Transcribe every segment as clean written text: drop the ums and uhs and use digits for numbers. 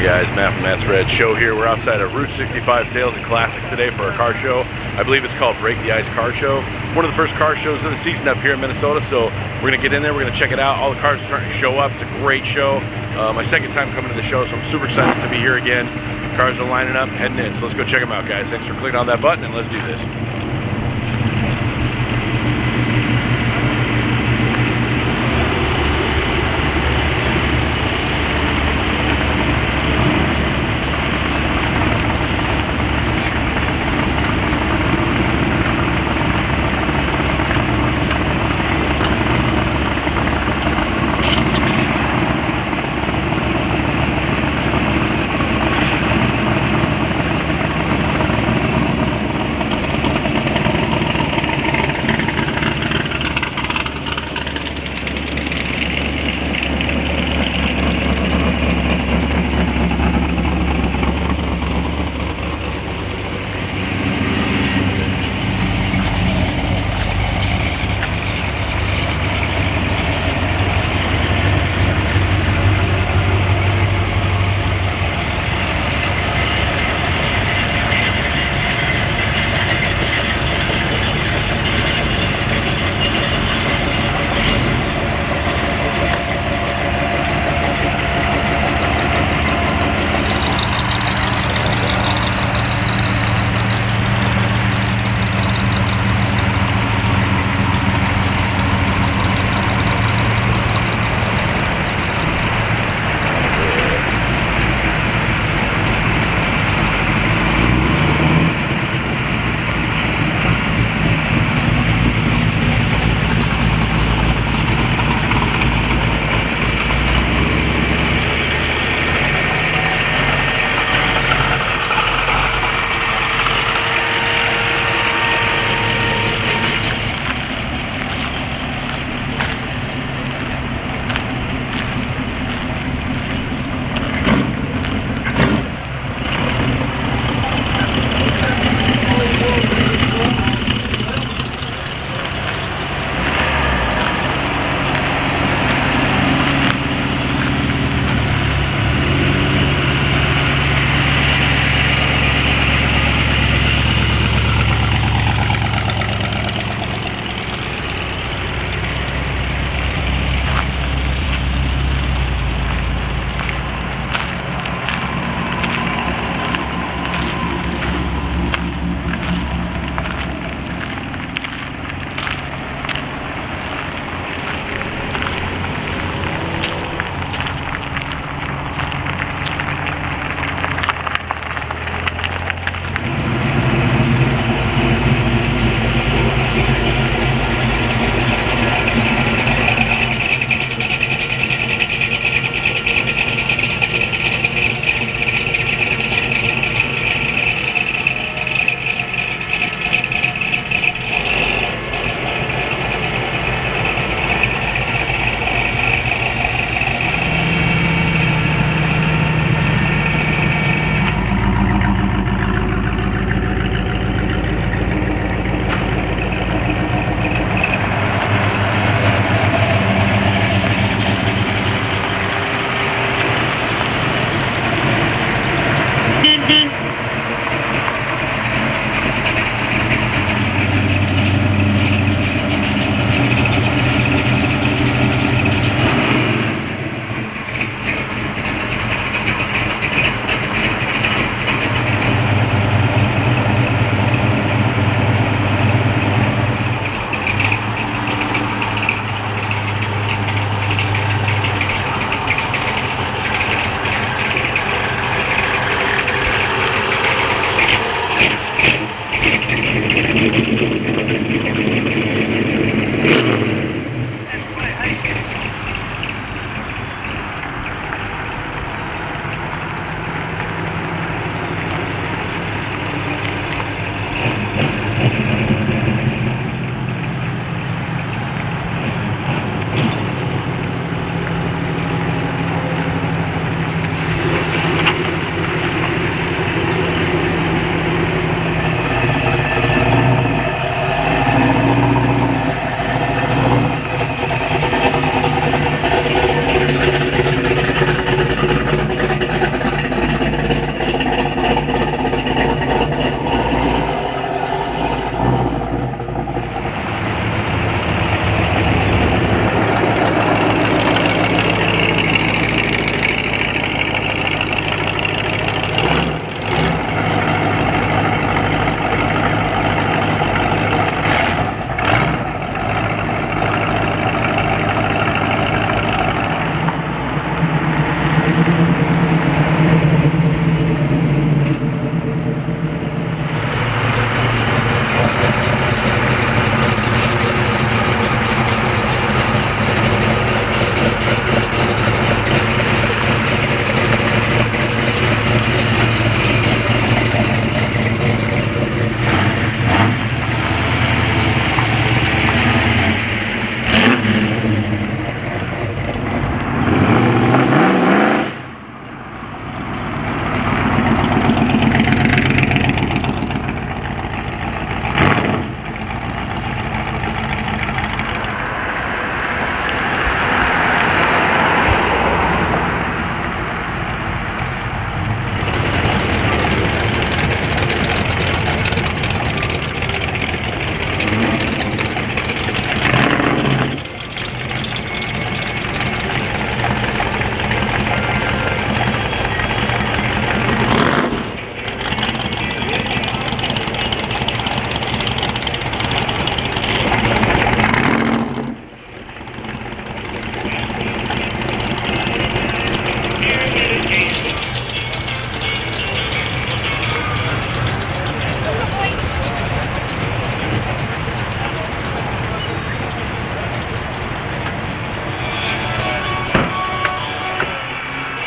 on, guys? Matt from Matt's Red Show here. We're outside of Route 65 Sales and Classics today for our car show. I believe it's called Break the Ice Car Show. One of the first car shows of the season up here in Minnesota, so we're going to get in there, we're going to check it out. All the cars are starting to show up. It's a great show. My second time coming to the show, so I'm super excited to be here again. Cars are lining up, heading in, so let's go check them out, guys. Thanks for clicking on that button, and let's do this.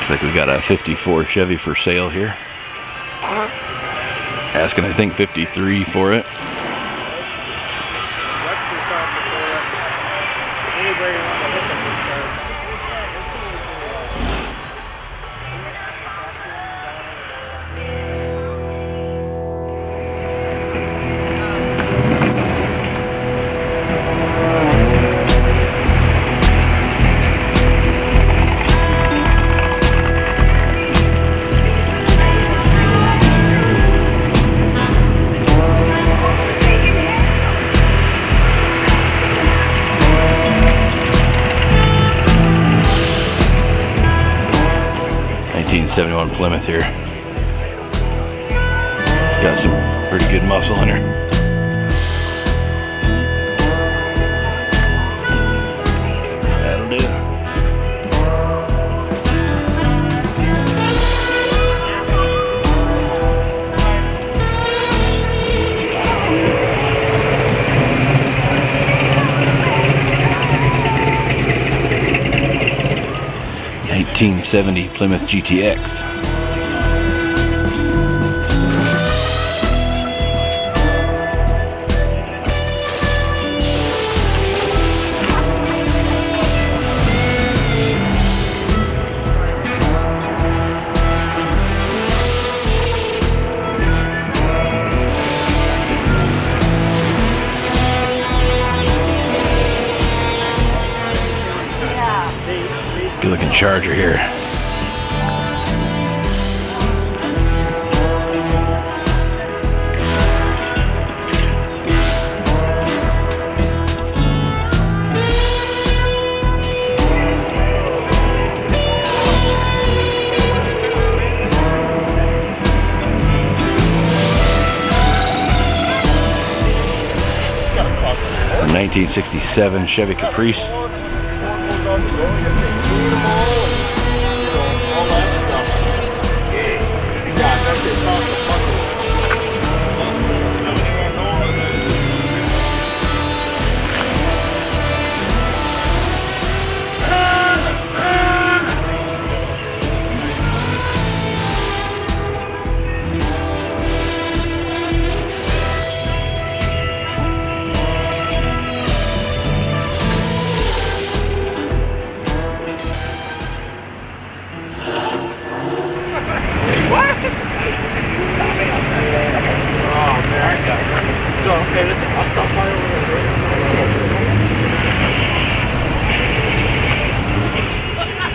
Looks like we got a 54 Chevy for sale here. Asking, I think, 53 for it. '71 Plymouth here. Got some pretty good muscle in her. That'll do. '70 Plymouth GTX. Good looking Charger here. A 1967 Chevy Caprice.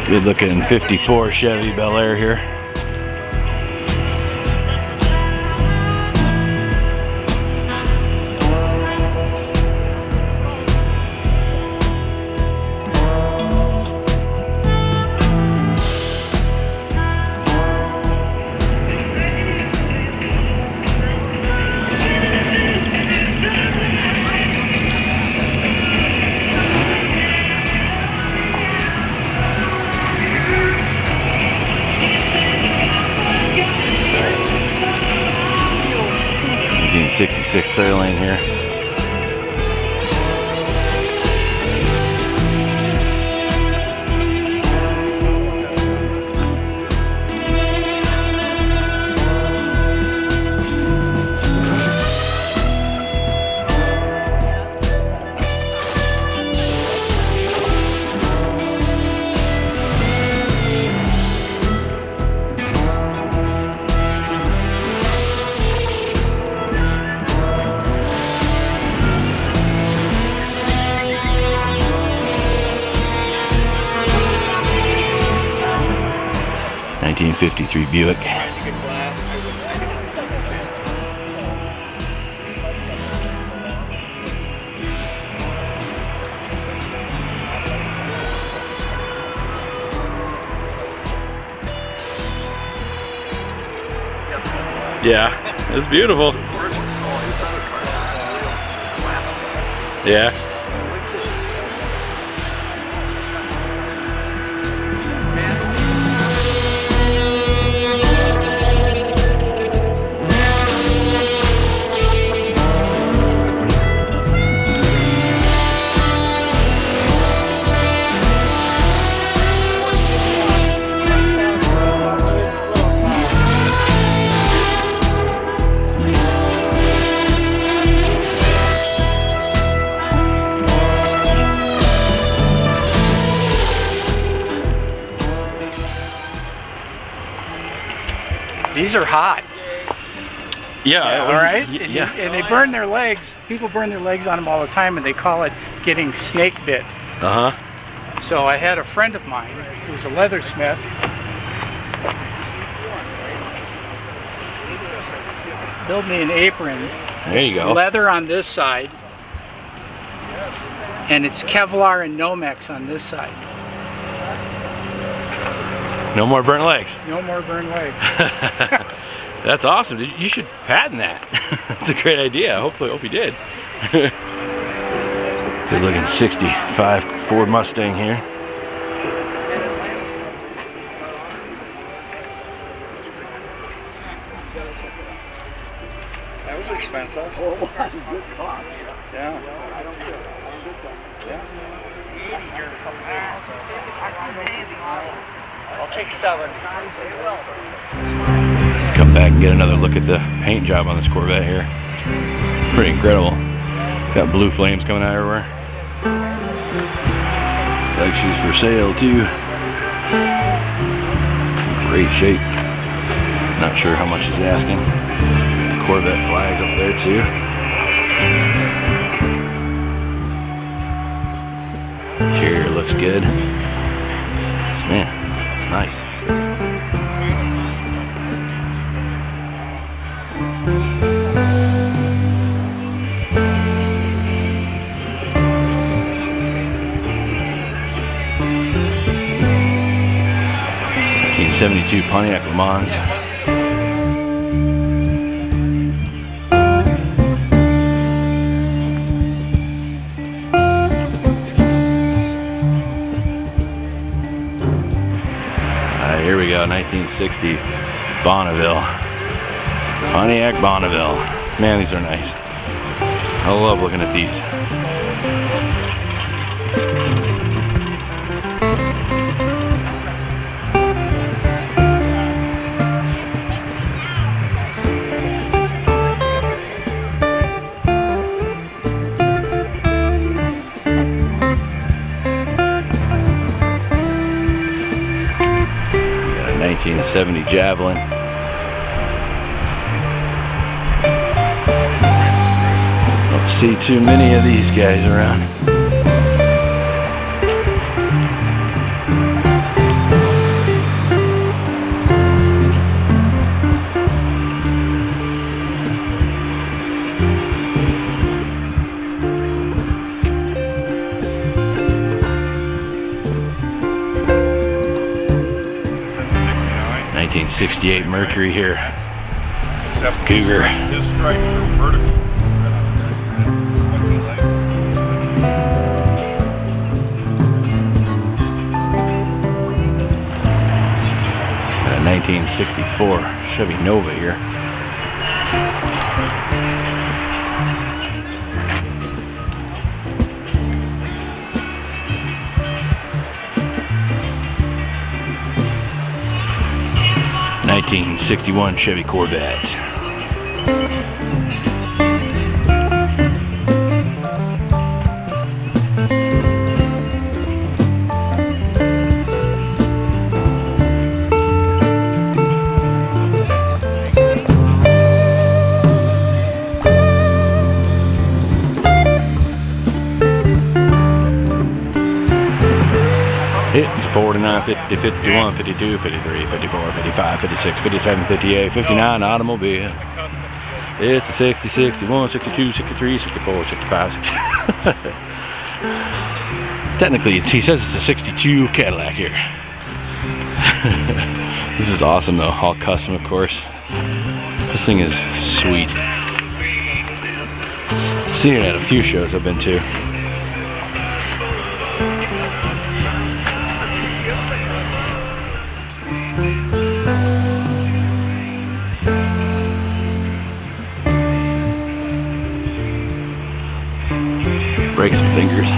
Good looking 54 Chevy Bel Air here. '66 Fairlane here. '53 Buick. Yeah, it's beautiful. Yeah. These are hot. Yeah. All right. Yeah. And they burn their legs. People burn their legs on them all the time, and they call it getting snake bit. So I had a friend of mine who's a leathersmith. Build me an apron. There you go. Leather on this side, and it's Kevlar and Nomex on this side. No more burnt legs. No more burned legs. That's awesome. You should patent that. That's a great idea. Hope you did. Good looking 65 Ford Mustang here. That was expensive. What does it cost? Yeah. I'll take 7. Come back and get another look at the paint job on this Corvette here. Pretty incredible. It's got blue flames coming out everywhere. Looks like she's for sale too. Great shape. Not sure how much she's asking. The Corvette flag's up there too. Interior looks good. Man, it's nice. '72 Pontiac Le Mans. Here we go, 1960 Bonneville. Pontiac Bonneville. Man, these are nice. I love looking at these. Got a 1970 Javelin. Don't see too many of these guys around. '68 Mercury here. Cougar. His stripes are vertical. Got a 1964 Chevy Nova here. '61 Chevy Corvette. It's 49, 50, 51, 52, 53, 54, 55, 56, 57, 58, 59 automobile. It's a 60, 61, 62, 63, 64, 65, 60. Technically, he says it's a 62 Cadillac here. This is awesome though, all custom of course. This thing is sweet. I've seen it at a few shows I've been to. Break some fingers.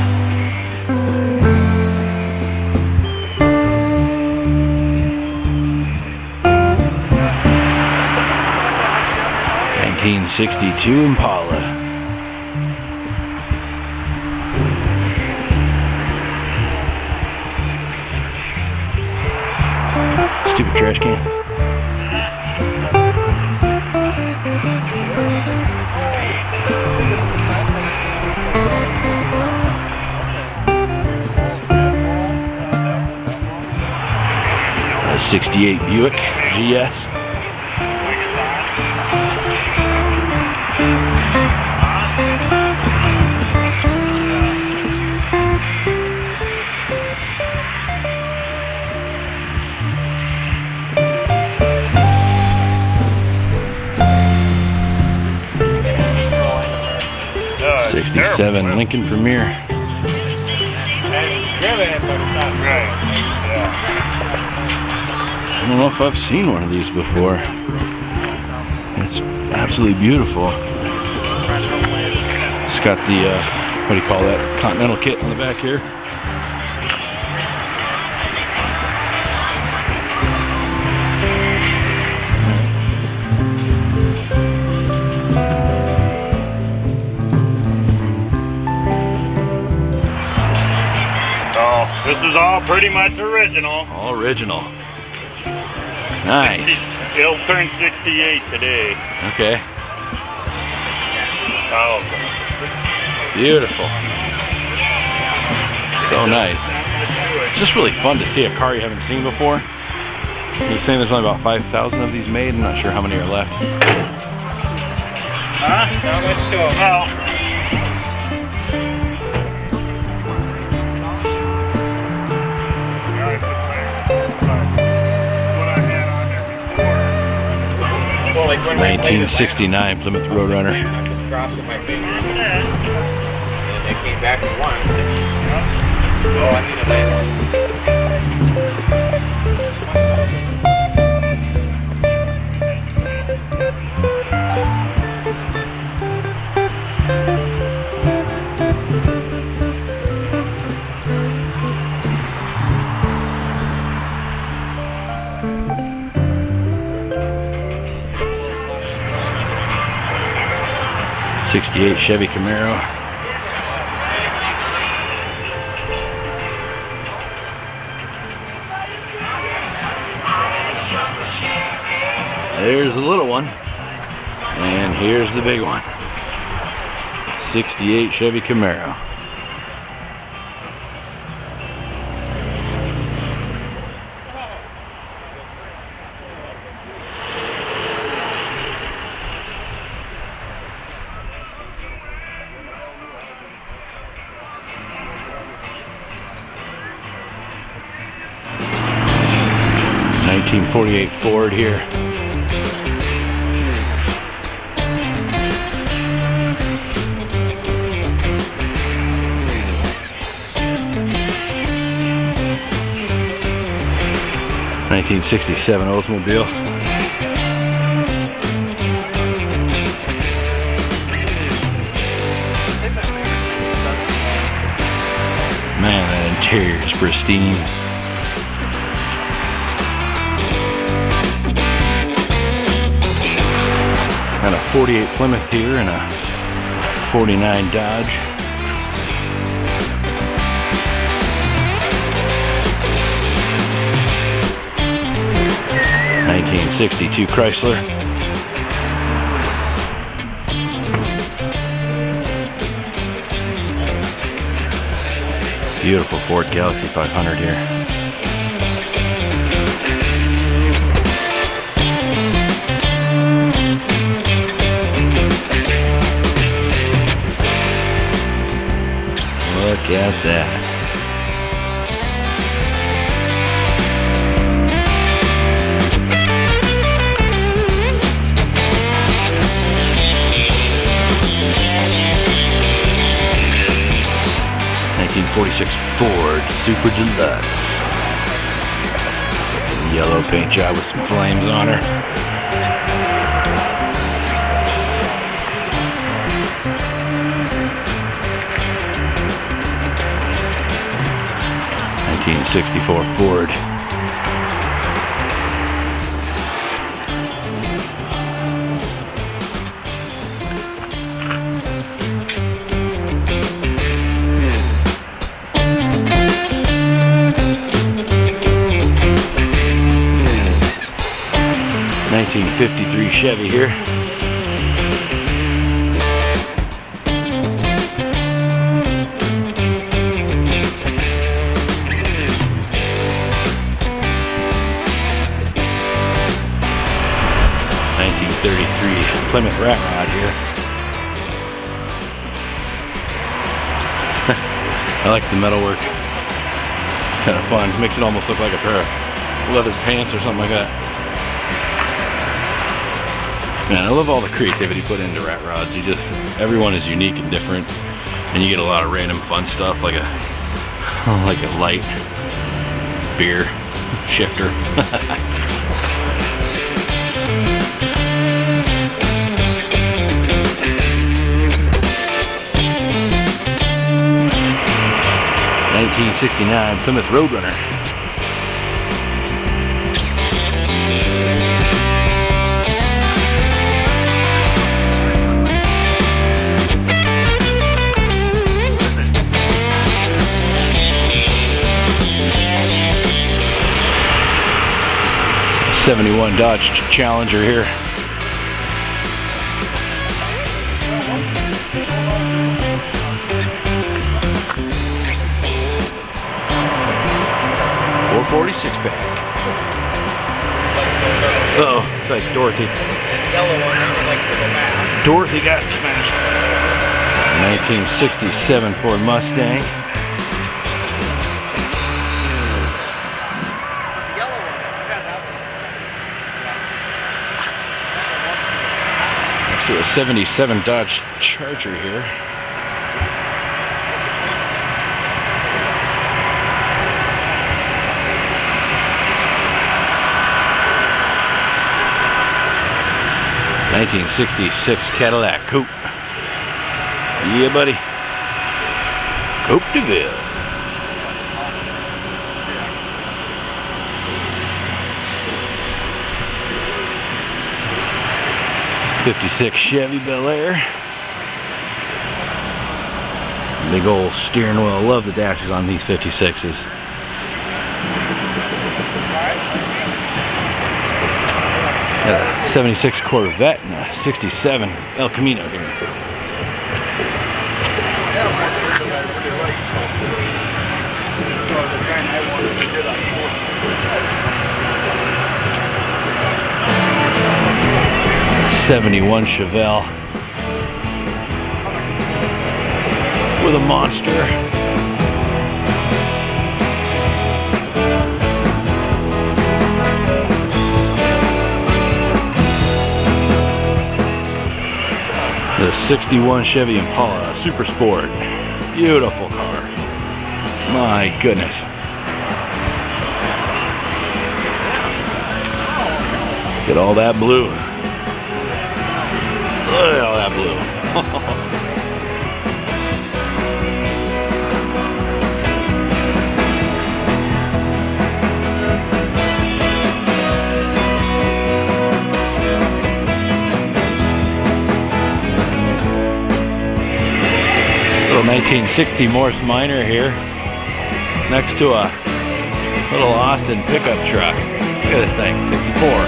'62 Impala. Stupid trash can. 68 Buick GS. '67 Lincoln Premier. I don't know if I've seen one of these before. It's absolutely beautiful. It's got the, what do you call that, Continental kit on the back here. This is all pretty much original. All original. Nice. It'll turn 68 today. Okay. Oh. Beautiful. So nice. It's just really fun to see a car you haven't seen before. He's saying there's only about 5,000 of these made. I'm not sure how many are left. Huh? Not much to them. Well, Like 1969 Plymouth Roadrunner. I'm just crossing my fingers. And they came back and won. Oh, I need a light. 68 Chevy Camaro. There's the little one. And here's the big one. 68 Chevy Camaro. '48 Ford here. '67 Oldsmobile. Man, that interior is pristine. Got a 48 Plymouth here and a 49 Dodge. '62 Chrysler. Beautiful Ford Galaxy 500 here. Look at that. '46 Ford Super Deluxe. Yellow paint job with some flames on her. '64 Ford. '53 Chevy here. Plymouth rat rod here. I like the metalwork. It's kind of fun. Makes it almost look like a pair of leather pants or something like that. Man, I love all the creativity put into rat rods. Everyone is unique and different, and you get a lot of random fun stuff like a light beer shifter. '69 Plymouth Roadrunner. '71 Dodge Challenger here. .46 pack. Uh-oh, it's like Dorothy. Dorothy got smashed. 1967 Ford Mustang. Next to a '77 Dodge Charger here. '66 Cadillac Coupe. Yeah, buddy. Coupe de Ville. '56 Chevy Bel Air. Big old steering wheel. I love the dashes on these 56s. Got a '76 Corvette and a '67 El Camino here. '71 Chevelle with a monster. The '61 Chevy Impala Super Sport. Beautiful car. My goodness. Get all that blue. Look at all that blue. Little 1960 Morse Minor here, next to a little Austin pickup truck. Look at this thing, '64.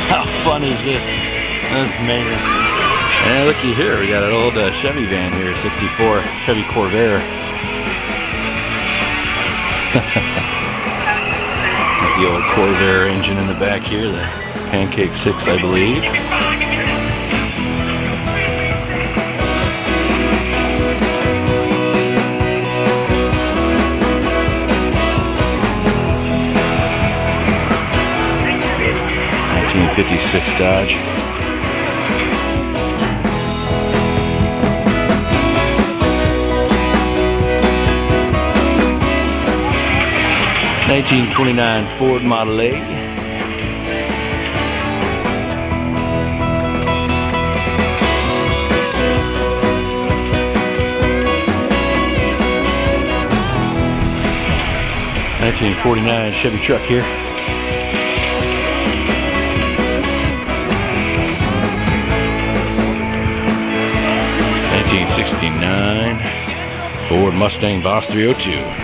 How fun is this? That's amazing. And looky here, we got an old Chevy van here, '64 Chevy Corvette. Got the old Corvair engine in the back here, the Pancake 6, I believe. '56 Dodge. '29 Ford Model A. '49 Chevy truck here. '69 Ford Mustang Boss 302.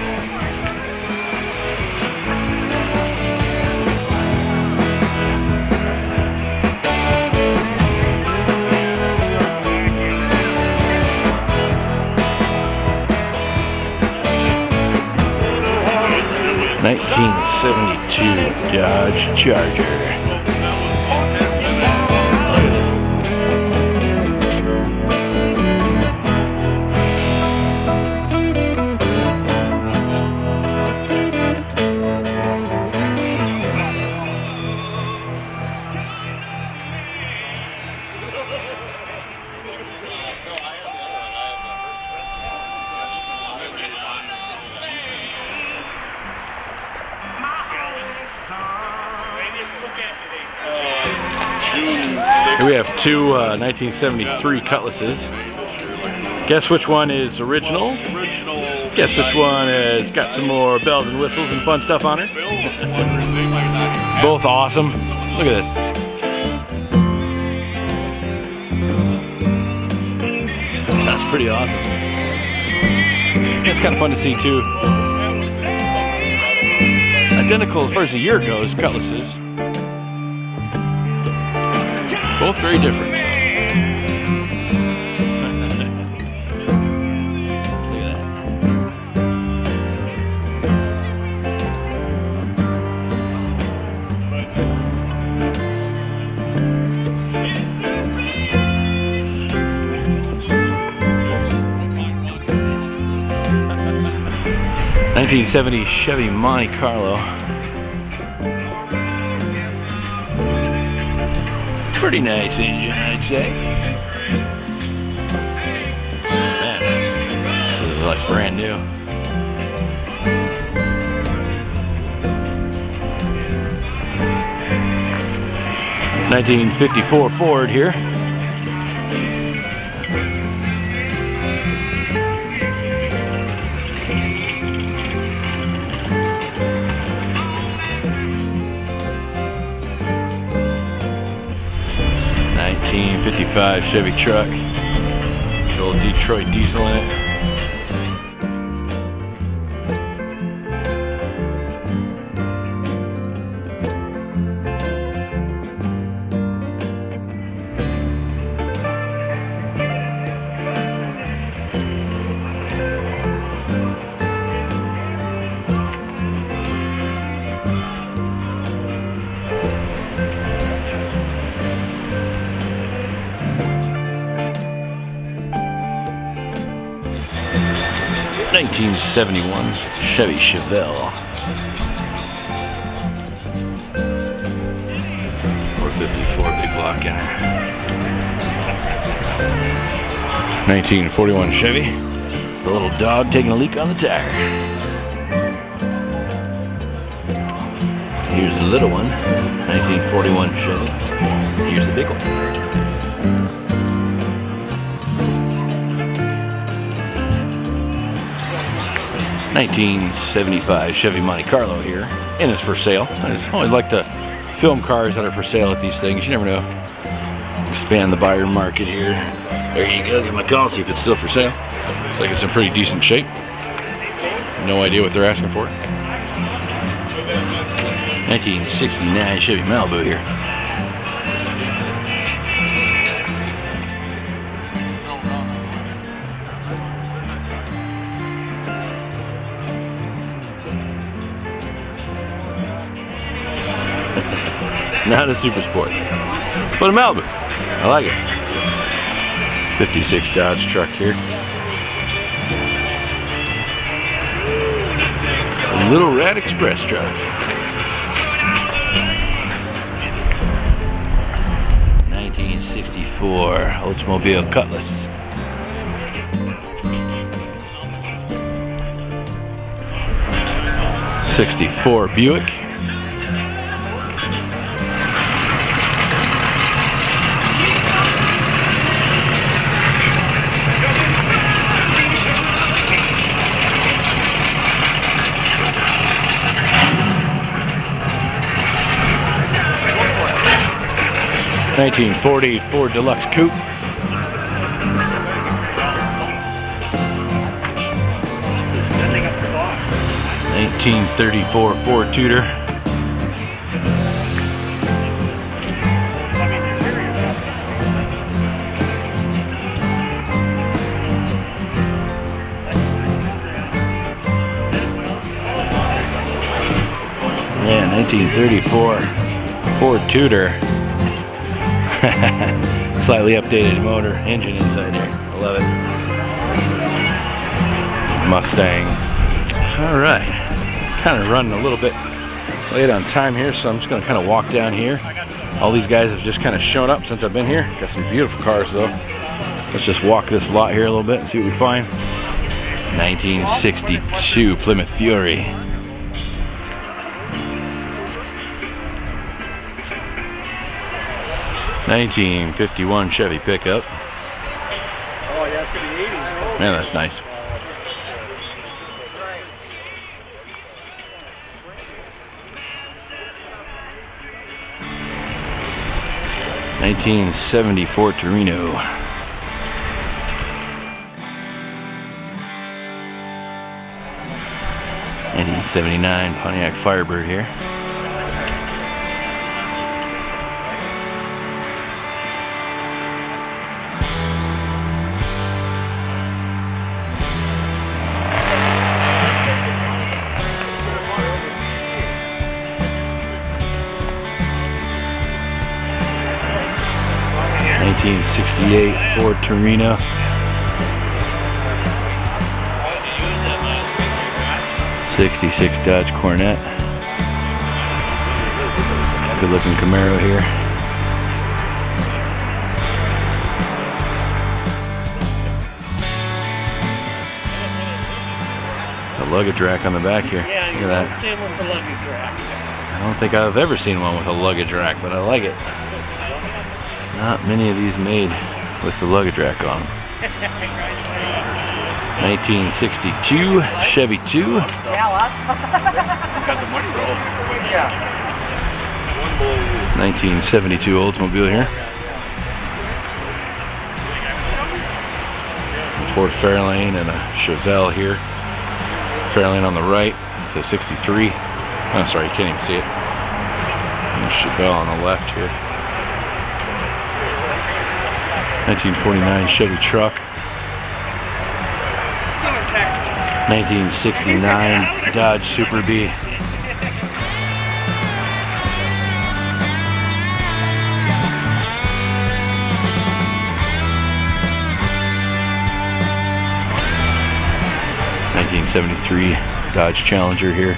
1972 Dodge Charger. Look at this. 2 1973 Cutlasses. Guess which one is original? Guess which one has got some more bells and whistles and fun stuff on her? Both awesome. Look at this. That's pretty awesome. It's kind of fun to see too. Identical as far as the year goes, Cutlasses. Both very different. Look at that. '70 Chevy Monte Carlo. Pretty nice engine, I'd say. Man, this is like brand new. '54 Ford here. '55 Chevy truck, the old Detroit diesel in it. '71 Chevy Chevelle. 454 big block in her. 1941 Chevy. The little dog taking a leak on the tire. Here's the little one. 1941 Chevy. Here's the big one. 1975 Chevy Monte Carlo here, and it's for sale. I just always like to film cars that are for sale at these things. You never know. Expand the buyer market here. There you go. Give them a call, see if it's still for sale. Looks like it's in pretty decent shape. No idea what they're asking for. 1969 Chevy Malibu here. Not a super sport, but a Malibu. I like it. '56 Dodge truck here. A Little Rat Express truck. 1964 Oldsmobile Cutlass. '64 Buick. 1940 Ford Deluxe Coupe. '34 Ford Tudor. 1934 Ford Tudor. Slightly updated motor, engine inside here. I love it. Mustang. Alright. Kind of running a little bit late on time here, so I'm just going to kind of walk down here. All these guys have just kind of shown up since I've been here. Got some beautiful cars though. Let's just walk this lot here a little bit and see what we find. 1962 Plymouth Fury. 1951 Chevy pickup. Oh, yeah, it's gonna be 80s. Man, that's nice. '74 Torino. 1979 Pontiac Firebird here. '68 Ford Torino. '66 Dodge Corvette. Good looking Camaro here. The luggage rack on the back here. Yeah, Look you at don't that. see one with the luggage rack. I don't think I've ever seen one with a luggage rack, but I like it. Not many of these made with the luggage rack on them. 1962 Chevy 2. Got the money roll. Yeah. 1972 Oldsmobile here. A Ford Fairlane and a Chevelle here. Fairlane on the right. It's a 63. Oh, sorry, you can't even see it. And a Chevelle on the left here. 1949 Chevy truck. 1969 Dodge Super B. '73 Dodge Challenger here.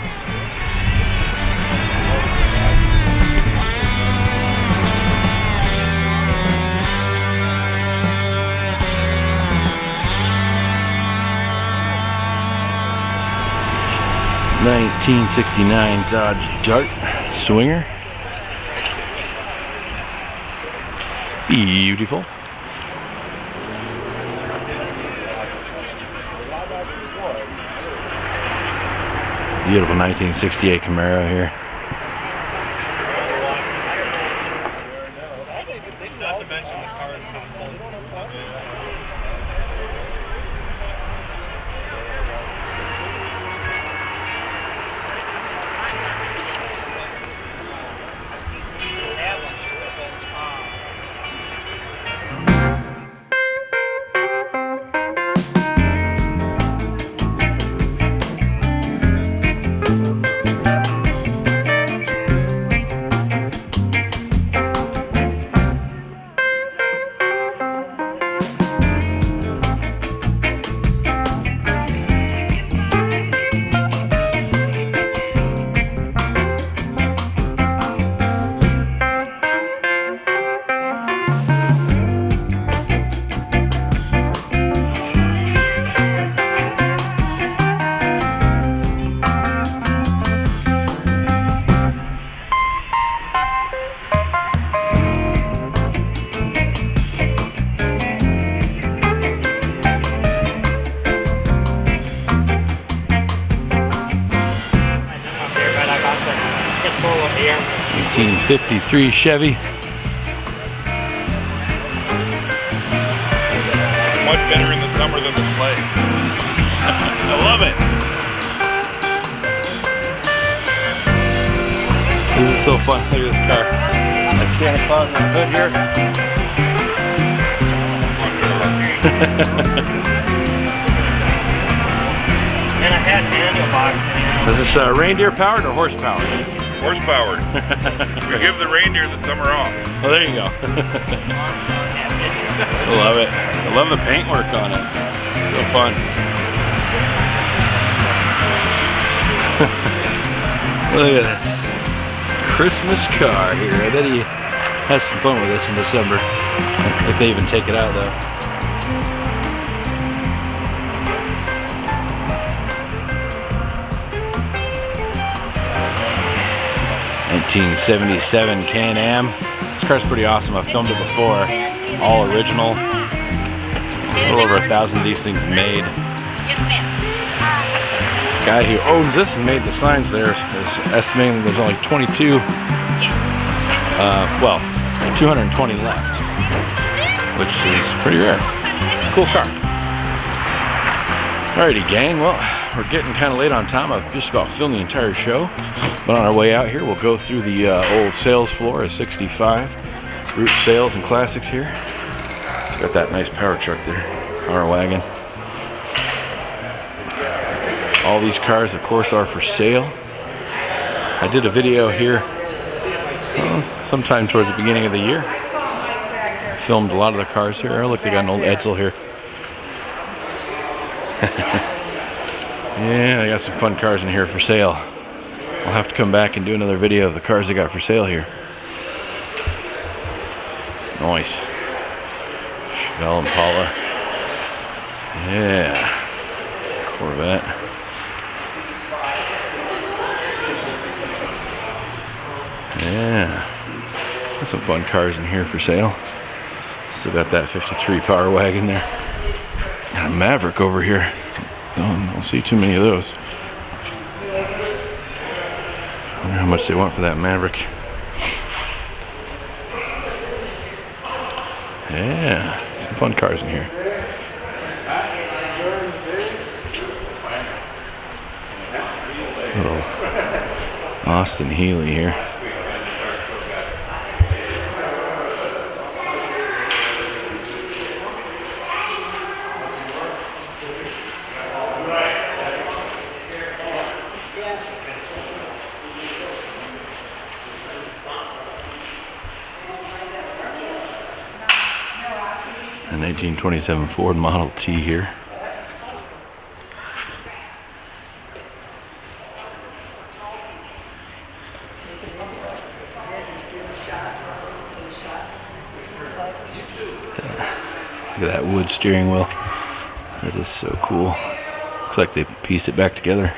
'69 Dodge Dart Swinger. Beautiful. Beautiful 1968 Camaro here. Here. 1953 Chevy. Much better in the summer than the sleigh. I love it. This is so fun. Look at this car. That's Santa Claus in the hood here. And I had handlebars. Is this reindeer powered or horse powered? horsepower. We give the reindeer the summer off. Well, there you go. I love it. I love the paintwork on it. It's so fun. Look at this Christmas car here. I bet he has some fun with this in December. If they even take it out though. '77 Can Am. This car's pretty awesome. I've filmed it before. All original. A little over 1,000 of these things made. The guy who owns this and made the signs there is estimating there's only 22. Well, 220 left, which is pretty rare. Cool car. Alrighty, gang. Well, we're getting kind of late on time. I've just about filmed the entire show. But on our way out here, we'll go through the old sales floor of 65. Root Sales and Classics here. It's got that nice power truck there. Power wagon. All these cars, of course, are for sale. I did a video here sometime towards the beginning of the year. I filmed a lot of the cars here. Oh, look, they got an old Edsel here. Yeah, they got some fun cars in here for sale. I'll have to come back and do another video of the cars they got for sale here. Nice. Chevelle Impala. Yeah. Corvette. Yeah. Got some fun cars in here for sale. Still got that 53 Power Wagon there. Got a Maverick over here. Don't see too many of those. I wonder how much they want for that Maverick. Yeah, some fun cars in here. Little Austin Healey here. A 1927 Ford Model T here. Look at that wood steering wheel. That is so cool. Looks like they pieced it back together.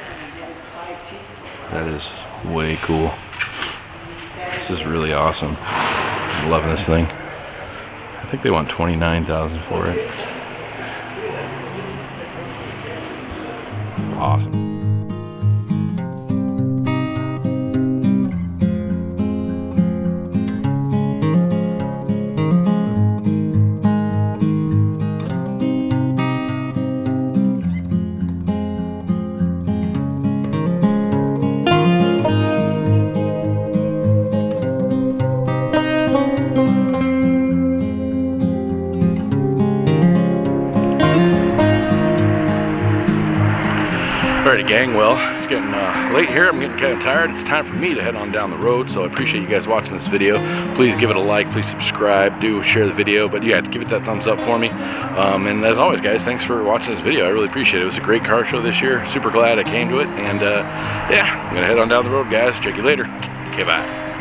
That is way cool. This is really awesome. I'm loving this thing. I think they want $29,000 for it. Awesome. Alrighty, gang, well, it's getting late here. I'm getting kind of tired. It's time for me to head on down the road, so I appreciate you guys watching this video. Please give it a like, please subscribe, do share the video, but yeah, give it that thumbs up for me. And as always, guys, thanks for watching this video. I really appreciate it. It was a great car show this year. Super glad I came to it, and yeah, I'm gonna head on down the road, guys. Check you later. Okay, bye.